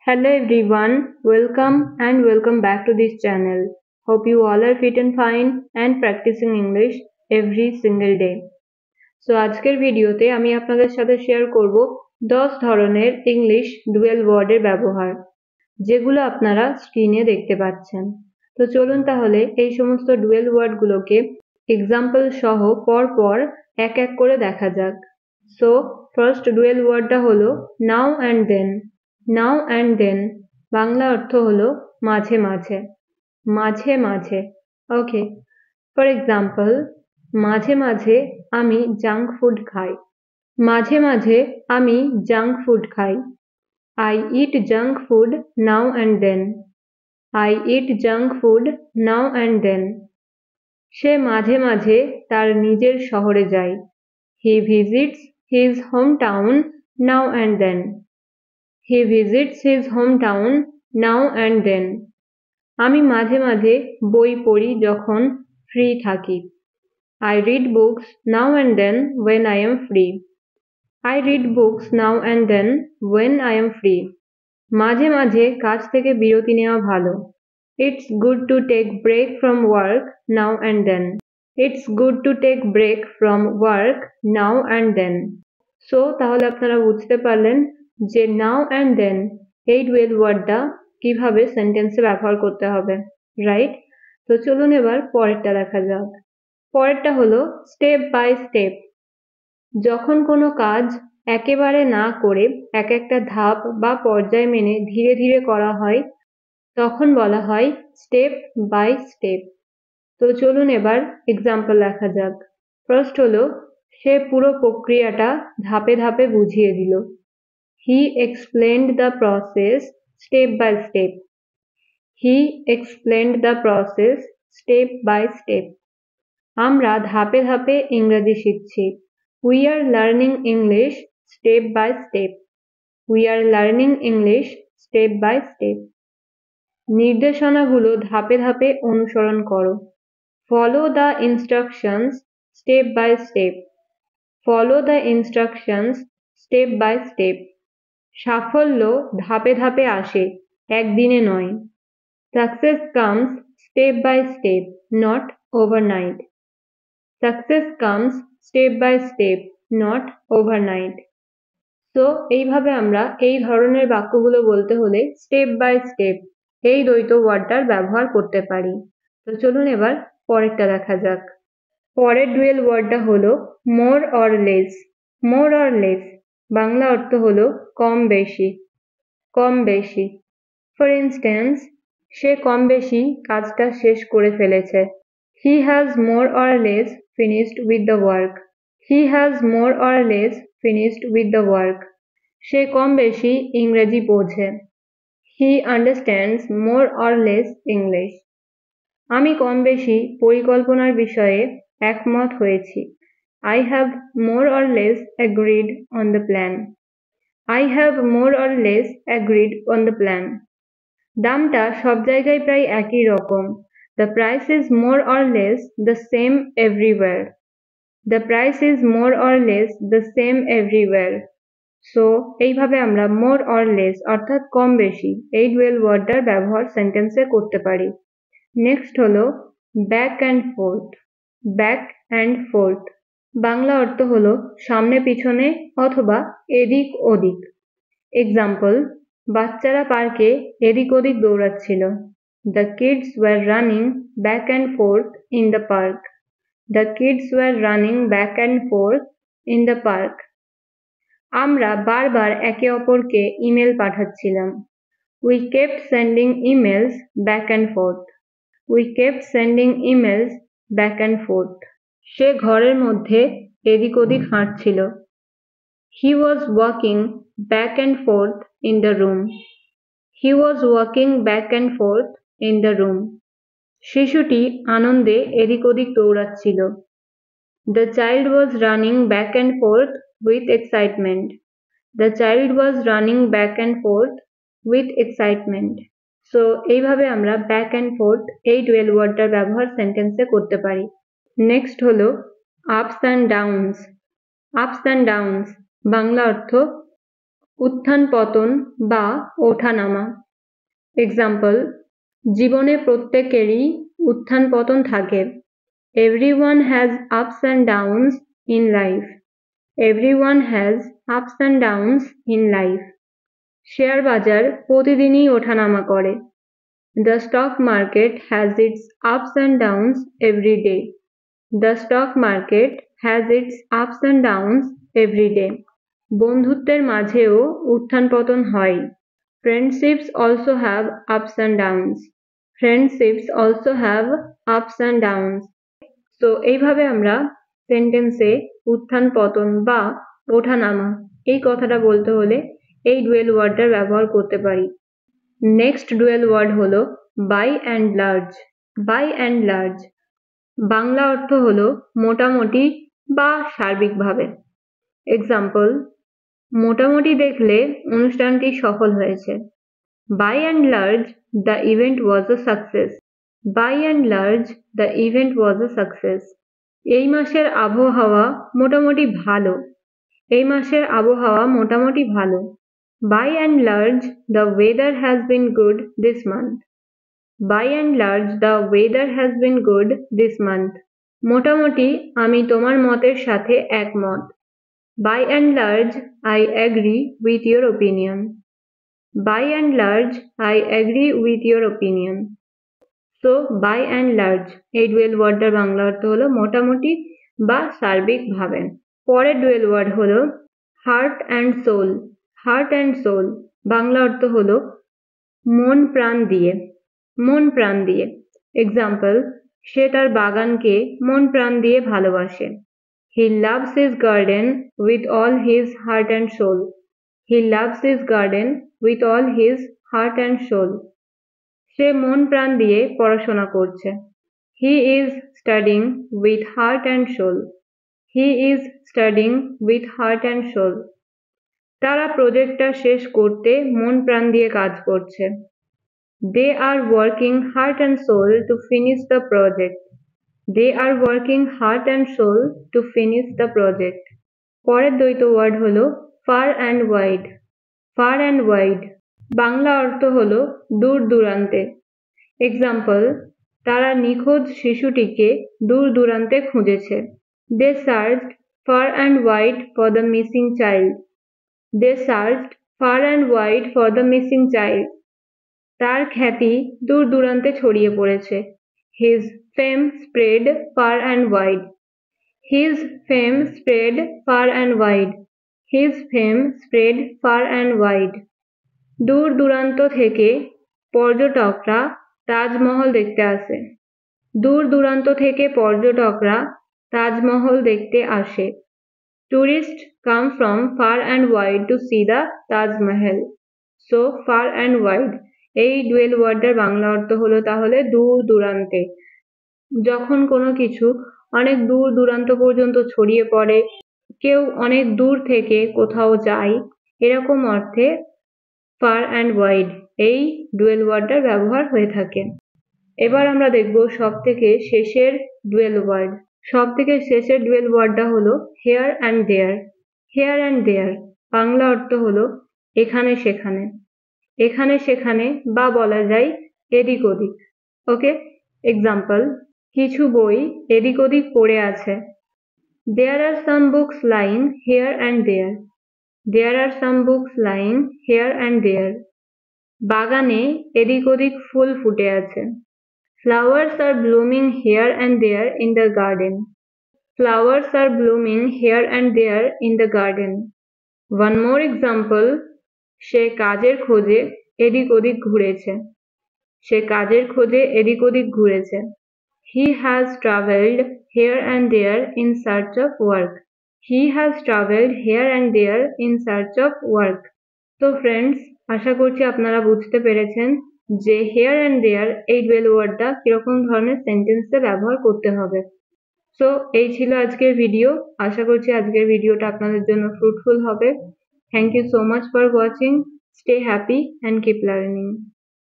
Hello everyone, welcome back to this channel. Hope you all are fit and fine and practicing English every single day. So আজকের ভিডিওতে আমি আপনাদের সাথে share করব 10 ধরনের English dual ওয়ার্ডের ব্যবহার যেগুলো আপনারা স্ক্রিনে দেখতে পাচ্ছেন। তো চলুন তাহলে এই সমস্ত ডুয়েল ওয়ার্ডগুলোকে এক্সাম্পল সহ পরপর এক এক করে দেখা যাক। সো ফার্স্ট ডুয়েল ওয়ার্ডটা হলো now and then. Now and then Bangla অর্থ হলো মাঝে মাঝে, মাঝে মাঝে। ওকে, ফর এক্সাম্পল, মাঝে মাঝে আমি জাঙ্ক ফুড খাই। মাঝে মাঝে আমি জাঙ্ক ফুড খাই। I eat junk food now and then. I eat junk food now and then. সে মাঝে মাঝে তার নিজের শহরে যায়। He visits his hometown now and then. He visits his hometown now and then. আমি মাঝে মাঝে বই পড়ি যখন ফ্রি থাকি। I read books now and then when I am free. I read books now and then when I am free. মাঝে মাঝে কাজ থেকে বিরতি নেওয়া ভালো। It's good to take break from work now and then. It's good to take break from work now and then. So তাহলে আপনারা বুঝতে পারলেন যে নাও অ্যান্ড দেন এই ডুয়েল ওয়ার্ডটা কিভাবে সেন্টেন্সে ব্যবহার করতে হবে, রাইট? তো চলুন এবার পরেরটা দেখা যাক। পরেরটা হলো স্টেপ বাই স্টেপ। যখন কোনো কাজ একেবারে না করে এক একটা ধাপ বা পর্যায় মেনে ধীরে ধীরে করা হয় তখন বলা হয় স্টেপ বাই স্টেপ। তো চলুন এবার এক্সাম্পল দেখা যাক। ফার্স্ট হলো সে পুরো প্রক্রিয়াটা ধাপে ধাপে বুঝিয়ে দিল। He explained the process step by step. He explained the process step by step. আমরা ধাপে ধাপে ইংরেজি শিখছি। We are learning English step by step. We are learning English step by step. নির্দেশনাগুলো ধাপে ধাপে অনুসরণ করো। Follow the instructions step by step. Follow the instructions step by step. সাফল্য ধাপে ধাপে আসে, একদিনে নয়। Success comes step by step, not overnight. Success comes step by step, not overnight. তো এইভাবে আমরা এই ধরনের বাক্যগুলো বলতে হলে স্টেপ বাই স্টেপ এই দ্বৈত ওয়ার্ডটার ব্যবহার করতে পারি। তো চলুন এবার পরেরটা দেখা যাক। পরের ডুয়েল ওয়ার্ডটা হলো more or less. More or less Bangla অর্থ হলো কম বেশি, কম বেশি। ফর ইনস্ট্যান্স, সে কম বেশি কাজটা শেষ করে ফেলেছে। He has more or less finished with the work. He has more or less finished with the work. সে কম বেশি ইংরেজি বোঝে। He understands more or less English. আমি কম বেশি পরিকল্পনার বিষয়ে একমত হয়েছি। I have more or less agreed on the plan. I have more or less agreed on the plan. দামটা সব জায়গায় প্রায় একই রকম। The price is more or less the same everywhere. The price is more or less the same everywhere. So এইভাবে আমরা more or less অর্থাৎ কম বেশি এই ডুয়েল ওয়ার্ডটার ব্যবহার সেন্টেন্সে করতে পারি। নেক্সট হলো back and fourth. Back and fourth Bangla অর্থ হলো সামনে পিছনে অথবা এদিক ওদিক। এক্সাম্পল, বাচ্চারা পার্কে এদিক ওদিক দৌড়াচ্ছিল। The kids were running back and forth in the park. The kids were running back and forth in the park. আমরা বারবার একে অপরকে email পাঠাচ্ছিলাম। We kept sending emails back and forth. We kept sending emails back and forth. সে ঘরের মধ্যে এদিক ওদিক হাঁটছিল। He was walking back and forth in the room. He was walking back and forth in the room. শিশুটি আনন্দে এদিক ওদিক দৌড়াচ্ছিল। The child was running back and forth with excitement. The child was running back and forth with excitement. So এইভাবে আমরা back and forth এই dual ওয়ার্ডটার ব্যবহার সেন্টেন্সে করতে পারি। নেক্সট হলো ups and downs. Ups and downs Bangla অর্থ উত্থান পতন বা ওঠানামা। এক্সাম্পল, জীবনে প্রত্যেকেরই উত্থান পতন থাকে। Everyone has ups and downs in life. Everyone has ups and downs in life. Share বাজার প্রতিদিনই ওঠানামা করে। The stock market has its ups and downs every day. The stock market has its ups and downs every day. বন্ধুত্বের মাঝেও উত্থান পতন হয়। Friendships also have ups and downs. Friendships also have ups and downs. তো এইভাবে আমরা সেন্টেন্সে উত্থান পতন বা ওঠানামা এই কথাটা বলতে হলে এই ডুয়েল ওয়ার্ডটার ব্যবহার করতে পারি। নেক্সট ডুয়েল ওয়ার্ড হলো by and large. By and large Bangla অর্থ হলো মোটামুটি বা সার্বিকভাবে। এক্সাম্পল, মোটামুটি দেখলে অনুষ্ঠানটি সফল হয়েছে। By and large the event was a success. By and large the event was a success. এই মাসের আবহাওয়া মোটামুটি ভালো। এই মাসের আবহাওয়া মোটামুটি ভালো। By and large, the weather has been good this month. By and large, the weather has been good this month. মোটামুটি আমি তোমার মতের সাথে একমত। By and large, I agree with your opinion. By and large, I agree with your opinion. So, by and large এই dual ওয়ার্ডটার বাংলা অর্থ হলো মোটামুটি বা সার্বিকভাবে। পরের ডুয়েল ওয়ার্ড হলো heart and soul. Heart and soul Bangla অর্থ হলো মন প্রাণ দিয়ে। মন প্রাণ দিয়ে। এক্সাম্পল, সে তার বাগানকে মন প্রাণ দিয়ে ভালোবাসে। He loves his garden with all his heart and soul. He loves his garden with all his heart and soul. সে মন প্রাণ দিয়ে পড়াশোনা করছে। He is studying with heart and soul. He is studying with heart and soul. তারা প্রজেক্টটা শেষ করতে মন প্রাণ দিয়ে কাজ করছে। They are working heart and soul to finish the project. They are working heart and soul to finish the project. পরের দ্বৈত ওয়ার্ড হলো far and wide. Far and wide Bangla অর্থ হলো দূর দূরান্তে। এক্সাম্পল, তারা নিখোঁজ শিশুটিকে দূর দূরান্তে খুঁজেছে। They searched far and wide for the missing child. They searched far and wide for the missing child. তার খ্যাতি দূর দূরান্তে ছড়িয়ে পড়েছে। His fame spread far and wide. His fame spread far and wide. His fame spread far and wide. দূর দূরান্ত থেকে পর্যটকরা তাজমহল দেখতে আসে। দূর দূরান্ত থেকে পর্যটকরা তাজমহল দেখতে আসে। Tourists come from far and wide to see the Taj Mahal. So, far and wide এই ডুয়েল ওয়ার্ডের বাংলা অর্থ হলো তাহলে দূর দূরান্তে। যখন কোনো কিছু অনেক দূর দূরান্ত পর্যন্ত ছড়িয়ে পড়ে, কেউ অনেক দূর থেকে কোথাও যায়, এরকম অর্থে ফার অ্যান্ড ওয়াইড এই ডুয়েল ওয়ার্ডটার ব্যবহার হয়ে থাকে। এবার আমরা দেখব সবথেকে শেষের ডুয়েল ওয়ার্ড। সবথেকে শেষের ডুয়েল ওয়ার্ডটা হলো here and there. Here and there Bangla অর্থ হলো এখানে সেখানে। এখানে সেখানে বা বলা যায় এদিক ওদিক। ওকে, এক্সাম্পল, কিছু বই এদিক ওদিক পড়ে আছে। There are some books lying here and there. There are some books lying here and there. বাগানে এদিক ওদিক ফুল ফুটে আছে। Flowers are blooming here and there in the garden. Flowers are blooming here and there in the garden. One more example, সে কাজের খোঁজে এদিক ওদিক ঘুরেছে। সে কাজের খোঁজে এদিক ওদিক ঘুরেছে। He has traveled here and there in search of work. He has traveled here and there in search of work. তো ফ্রেন্ডস, আশা করছি আপনারা বুঝতে পেরেছেন যে হেয়ার অ্যান্ড দেয়ার এই ডুয়েল ওয়ার্ডটা কিরকম ধরনের সেন্টেন্সে ব্যবহার করতে হবে। সো এই ছিল আজকের ভিডিও। আশা করছি আজকের ভিডিওটা আপনাদের জন্য ফ্রুটফুল হবে। Thank you so much for watching. Stay happy and keep learning.